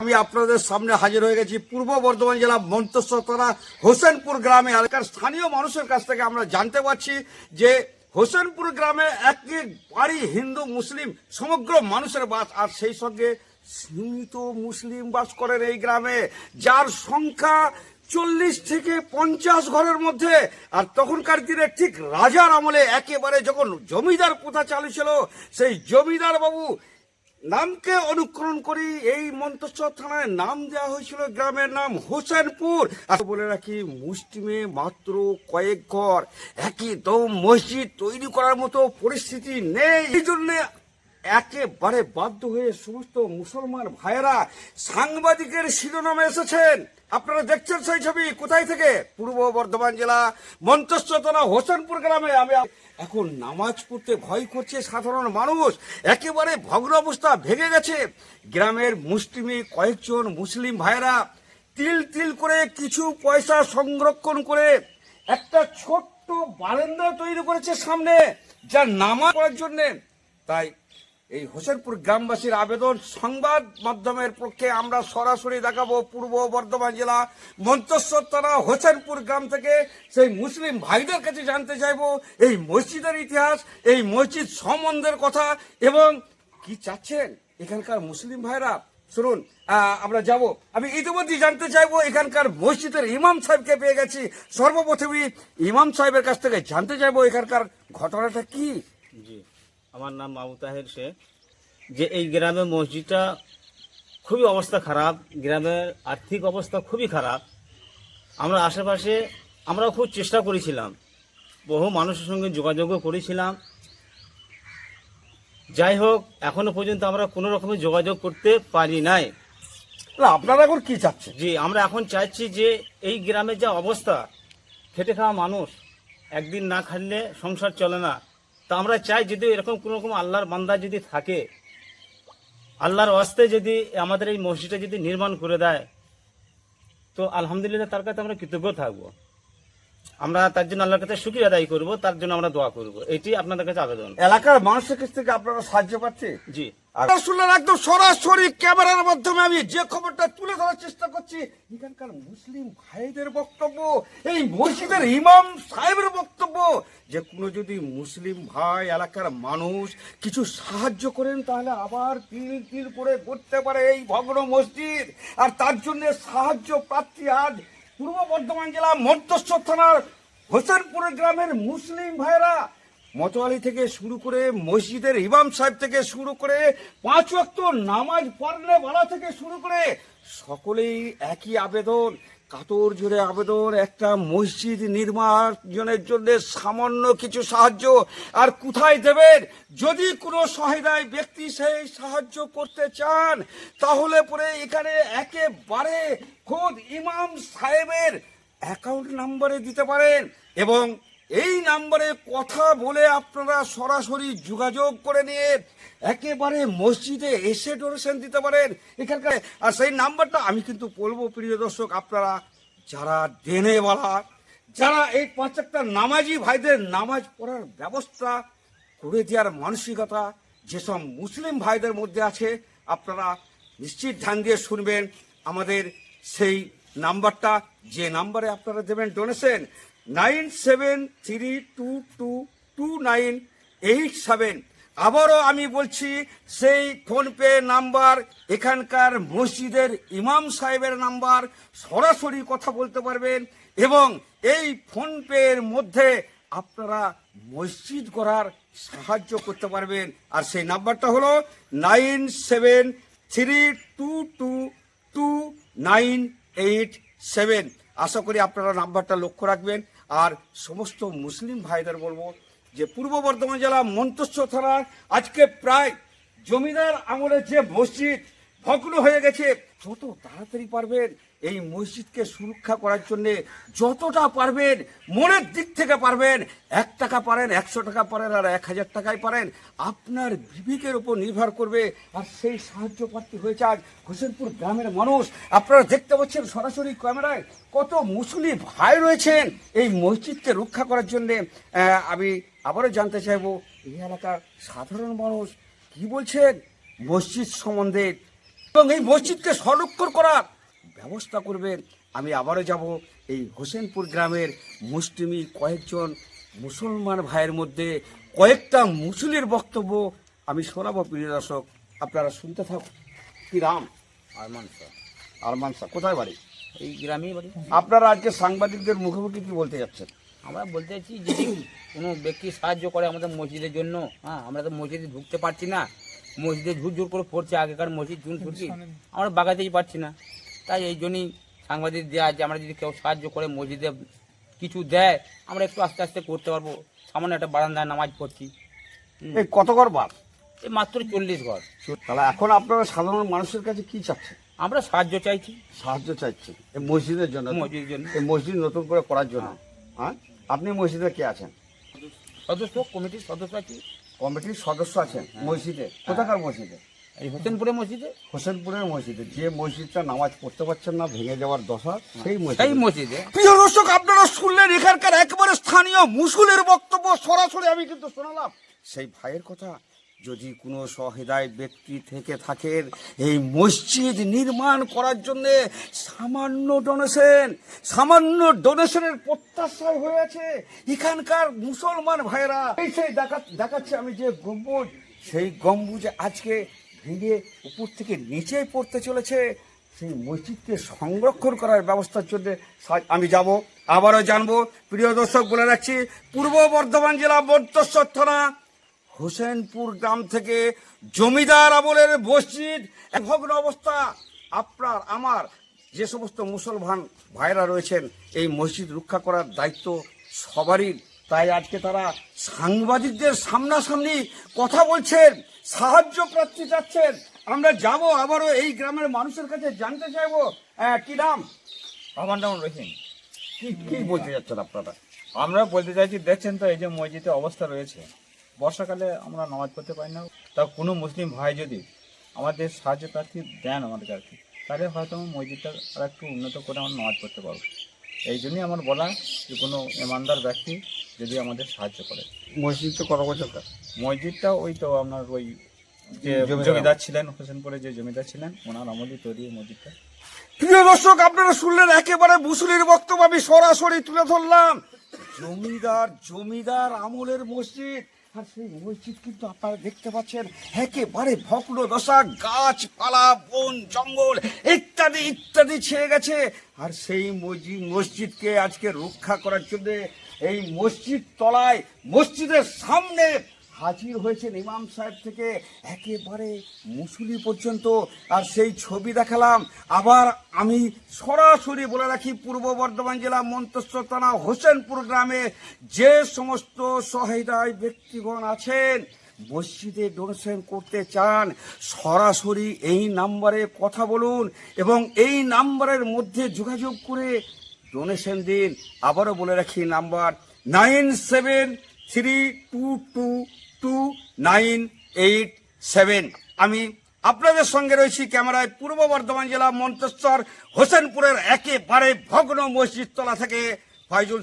আমি আপনাদের সামনে হাজির হয়ে গেছি পূর্ব বর্ধমান জেলা মন্তেশ্বর থানা হোসেনপুর গ্রামে। এলাকার স্থানীয় মানুষের কাছ থেকে আমরা জানতে পারছি যে হোসেনপুর গ্রামে একেবারে হিন্দু মুসলিম সমগ্র মানুষের বাস, আর সেই সঙ্গে সীমিত মুসলিম বাস করেন এই গ্রামে, যার সংখ্যা 40 থেকে 50 ঘরের মধ্যে। আর তখনকার দিনে ঠিক রাজার আমলে একেবারে যখন জমিদার প্রথা চালু ছিল, সেই জমিদার বাবু নামকে অনুকরণ করি এই মন্তেশ্বর থানায় নাম দেওয়া হয়েছিল গ্রামের নাম হোসেনপুর। আর বলে রাখি, মুষ্টিমে মাত্র কয়েক ঘর, একদম মসজিদ তৈরি করার মতো পরিস্থিতি নেই। এই জন্য একেবারে বাধ্য হয়ে সমস্ত মুসলমান ভাইয়েরা সাংবাদিকের শিরোনামে এসেছেন। আপনারা দেখছেন সেই ছবি। কোথায় থেকে? পূর্ব বর্ধমান জেলা মন্তেশ্বর থানা হোসেনপুর গ্রামে। আমি এখন নামাজ পড়তে ভয় করছে সাধারণ মানুষ, একেবারে ভগ্ন অবস্থা, ভেঙে গেছে। গ্রামের মুসলিমে কয়েকজন মুসলিম ভাইয়েরা তিল তিল করে কিছু পয়সা সংরক্ষণ করে একটা ছোট্ট বারান্দা তৈরি করেছে সামনে, যা নামাজ পড়ার জন্যে। তাই এই হোসেনপুর গ্রামবাসীর আবেদন, সংবাদ মাধ্যমের পক্ষে আমরা সরাসরি দেখাবো পূর্ব বর্ধমান জেলা মন্তেশ্বর থানা হোসেনপুর গ্রাম থেকে সেই মুসলিম ভাইদের কাছে জানতে চাইবো এই মসজিদের ইতিহাস, এই মসজিদ সম্বন্ধের কথা এবং কি চাচ্ছেন এখানকার মুসলিম ভাইরা। শুনুন, আমরা যাব। আমি ইতিমধ্যে জানতে চাইবো এখানকার মসজিদের ইমাম সাহেবকে পেয়ে গেছি। সর্বপ্রথমে ইমাম সাহেবের কাছ থেকে জানতে চাইবো এখানকার ঘটনাটা কি। জি, আমার নাম আবু তাহের শেখ। যে এই গ্রামের মসজিদটা খুবই অবস্থা খারাপ, গ্রামের আর্থিক অবস্থা খুবই খারাপ। আমরা আশেপাশে আমরাও খুব চেষ্টা করেছিলাম, বহু মানুষের সঙ্গে যোগাযোগও করেছিলাম। যাই হোক, এখনো পর্যন্ত আমরা কোনো রকমের যোগাযোগ করতে পারি নাই। আপনারা এখন কি চাচ্ছেন? জি, আমরা এখন চাইছি যে এই গ্রামের যা অবস্থা, খেটে খাওয়া মানুষ, একদিন না খাইলে সংসার চলে না। তা আমরা চাই যদি এরকম কোনো রকম আল্লাহর বান্দা যদি থাকে, আল্লাহর ওয়াস্তে যদি আমাদের এই মসজিদটা যদি নির্মাণ করে দেয়, তো আলহামদুলিল্লাহ তার কাছে আমরা কৃতজ্ঞ থাকবো। আমরা তার জন্য আল্লাহর কাছে শুকরিয়া আদায় করবো, তার জন্য আমরা দোয়া করব। এটি আপনাদের কাছে আবেদন। এলাকার মানুষের কাছ থেকে আপনারা সাহায্য পাচ্ছেন? জি, শুনলেন একদম সরাসরি ক্যামেরার মাধ্যমে আমি যে খবরটা তুলে ধরার চেষ্টা করছি। এখানকার মুসলিম ভাইদের বক্তব্য, এই মসজিদের ইমাম সাহেবের বক্তব্য, যে কোনো যদি মুসলিম ভাই এলাকার মানুষ কিছু সাহায্য করেন তাহলে আবার তিল তিল করে করতে পারে এই ভগ্ন মসজিদ। আর তার জন্য সাহায্য প্রার্থী আজ পূর্ব বর্ধমান জেলা মন্তেশ্বর থানার হোসেনপুর গ্রামের মুসলিম ভাইরা, মতোয়ালি থেকে শুরু করে মসজিদের ইমাম সাহেব থেকে শুরু করে 5 ওয়াক্ত নামাজ পড়লে বলা থেকে শুরু করে সকলেই একই আবেদন, কাতর জোরে আবেদন, একটা মসজিদ নির্মাণের জন্য সামান্য কিছু সাহায্য। আর কোথায় দেবেন? যদি কোনো সহায় ব্যক্তি সেই সাহায্য করতে চান তাহলে পরে এখানে একেবারে খোদ ইমাম সাহেবের অ্যাকাউন্ট নাম্বারে দিতে পারেন এবং এই নাম্বারে কথা বলে আপনারা সরাসরি যোগাযোগ করে নিয়ে একেবারে মসজিদে এসে ডোনেশন দিতে পারেন এখানকার। আর সেই নাম্বারটা আমি কিন্তু বলবো, প্রিয় দর্শক, আপনারা যারা দেনেওয়ালা, যারা এই 5 ওয়াক্ত নামাজি ভাইদের নামাজ পড়ার ব্যবস্থা করে দেওয়ার মানসিকতা যেসব মুসলিম ভাইদের মধ্যে আছে, আপনারা নিশ্চিত ধ্যান দিয়ে শুনবেন আমাদের সেই নাম্বারটা, যে নাম্বারে আপনারা দেবেন ডোনেশন 9732222987। আবারও আমি বলছি, সেই ফোনপে নাম্বার, এখানকার মসজিদের ইমাম সাহেবের নাম্বার, সরাসরি কথা বলতে পারবেন এবং এই ফোনপের মধ্যে আপনারা মসজিদ করার সাহায্য করতে পারবেন। আর সেই নাম্বারটা হলো 9732222987। আশা করি আপনারা নাম্বারটা লক্ষ্য রাখবেন। আর সমস্ত মুসলিম ভাইদের বলবো যে পূর্ব বর্ধমান জেলা মন্তেশ্বর থানার আজকে প্রায় জমিদার আমলে যে মসজিদ ভগ্ন হয়ে গেছে, যত তাড়াতাড়ি পারবেন এই মসজিদকে সুরক্ষা করার জন্য যতটা পারবেন, মনের দিক থেকে পারবেন, 1 টাকা পারেন, 100 টাকা পারেন, আর 1000 টাকায় পারেন, আপনার বিবেকের উপর নির্ভর করবে। আর সেই সাহায্য প্রার্থী হয়েছে আজ হোসেনপুর গ্রামের মানুষ। আপনারা দেখতে পাচ্ছেন সরাসরি ক্যামেরায় কত মুসলিম ভাই রয়েছেন এই মসজিদকে রক্ষা করার জন্যে। আমি আবারও জানতে চাইবো এই এলাকার সাধারণ মানুষ কি বলছেন মসজিদ সম্বন্ধে। এবং এই মসজিদকে সংরক্ষণ করার ব্যবস্থা করবেন। আমি আবারও যাব এই হোসেনপুর গ্রামের মুসলিমি কয়েকজন মুসলমান ভাইয়ের মধ্যে কয়েকটা মুসলিমের বক্তব্য আমি শোনাবো। প্রিয় দর্শক, আপনারা শুনতে থাকুন। কি রাম? আরমান স্যার, আরমান শাহ, কোথায় বাড়ি? এই গ্রামেই বাড়ি। আপনারা আজকে সাংবাদিকদের মুখোমুখি কি বলতে যাচ্ছেন? আমরা বলতে চাইছি যদি কোনো ব্যক্তি সাহায্য করে আমাদের মসজিদের জন্য, হ্যাঁ, আমরা তো মসজিদে ঢুকতে পারছি না, মসজিদে ঝুর ঝুর করে পড়ছে, আগেকার মসজিদ ঝুন ঝুরকি আমরা বাগাতেই পারছি না। তাই এই জন্যই সাংবাদিক দেওয়া আছে, আমরা যদি কেউ সাহায্য করে মসজিদে কিছু দেয়, আমরা একটু আস্তে আস্তে করতে পারবো। সামান্য একটা বারান্দায় নামাজ পড়ছি, এই কত ঘর বাদ? এই মাত্র 40 ঘর। তাহলে এখন আপনারা সাধারণ মানুষের কাছে কি চাচ্ছেন? আমরা সাহায্য চাইছি সাহায্য চাইছেন এই মসজিদের জন্য, মসজিদের জন্য। এই মসজিদ নতুন করে করার জন্য। হ্যাঁ, আপনি মসজিদে কে আছেন? সদস্য, কমিটির সদস্য আছি। কমিটির সদস্য আছেন মসজিদে? কোথাকার মসজিদে? এই হোসেনপুরে মসজিদে। হোসেনপুরের মসজিদে। যে মসজিদটা নামাজ পড়তে পারছেন না, ভেঙে যাওয়ার দশা, সেই সেই মসজিদ। মসজিদে। প্রিয় দর্শক, আপনারা শুনলেন এখানকার একেবারে স্থানীয় মুসলিমের বক্তব্য, সরাসরি আমি কিন্তু শোনালাম। সেই ভাইয়ের কথা, যদি কোনো সহৃদয় ব্যক্তি থেকে থাকেন এই মসজিদ নির্মাণ করার জন্য সামান্য ডোনেশনের প্রত্যাশায় হয়েছে এখানকার মুসলমান ভাইয়েরা। এই সেই দেখাচ্ছে আমি যে গম্বুজ, সেই গম্বুজে আজকে ভেঙে উপর থেকে নিচে পড়তে চলেছে। সেই মসজিদকে সংরক্ষণ করার ব্যবস্থার জন্য আমি যাব, আবারও জানবো। প্রিয় দর্শক, বলে রাখছি, পূর্ব বর্ধমান জেলা মন্তেশ্বর থানা হোসেনপুর গ্রাম থেকে জমিদার আমলের মসজিদ ভগ্ন অবস্থা। আপনার আমার যে সমস্ত মুসলমান ভাইরা রয়েছেন, এই মসজিদ রক্ষা করার দায়িত্ব সবারই। তাই আজকে তারা সাংবাদিকদের সামনাসামনি কথা বলছেন, সাহায্য প্রার্থী চাচ্ছেন। আমরা যাব, আবারও এই গ্রামের মানুষের কাছে জানতে চাইবো। কি নাম? আমার নাম রহিম। কি বলতে যাচ্ছেন আপনারা? আমরা বলতে চাইছি, দেখছেন তো এই যে মসজিদের অবস্থা রয়েছে, বর্ষাকালে আমরা নামাজ পড়তে পারি না। তা কোনো মুসলিম ভাই যদি আমাদের সাহায্য প্রার্থী দেন আমাদের আর কি, তাহলে হয়তো আমার মসজিদটা আর একটু উন্নত করে আমরা নামাজ পড়তে পারবো। এই জন্যই আমার বলা যে কোনো ইমানদার ব্যক্তি যদি আমাদের সাহায্য করে। মসজিদটা কত বছরকার? মসজিদটা ওই তো আপনার ওই যে জমিদার জমিদার ছিলেন, হোসেনপুরে যে জমিদার ছিলেন, ওনার আমলেই তৈরি এই মসজিদটা। প্রিয় দর্শক, আপনারা শুনলেন একেবারে মুসলির বক্তব্য, আমি সরাসরি তুলে ধরলাম। জমিদার আমলের মসজিদ, আর সেই মসজিদ কিন্তু আপনারা দেখতে পাচ্ছেন একেবারে ভগ্ন দশা, গাছপালা, বন জঙ্গল ইত্যাদি ইত্যাদি ছেয়ে গেছে। আর সেই মসজিদকে আজকে রক্ষা করার জন্য এই মসজিদ তলায়, মসজিদের সামনে হাজির হয়েছেন ইমাম সাহেব থেকে একেবারে মুসলি পর্যন্ত। আর সেই ছবি দেখালাম। আবার আমি সরাসরি বলে রাখি, পূর্ব বর্ধমান জেলা মন্তেশ্বর থানা হোসেনপুর গ্রামে যে সমস্ত সহায়তায় ব্যক্তিগণ আছেন, মসজিদে ডোনেশন করতে চান, সরাসরি এই নাম্বারে কথা বলুন এবং এই নাম্বারের মধ্যে যোগাযোগ করে ডোনেশন দিন। আবারও বলে রাখি, নাম্বার 9732222987। আমি আপনাদের সঙ্গে রয়েছি ক্যামেরায় পূর্ব বর্ধমান জেলা মন্তেশ্বর হোসেনপুরের একেবারে ভগ্ন মসজিদ তলা থেকে ফাইজুল।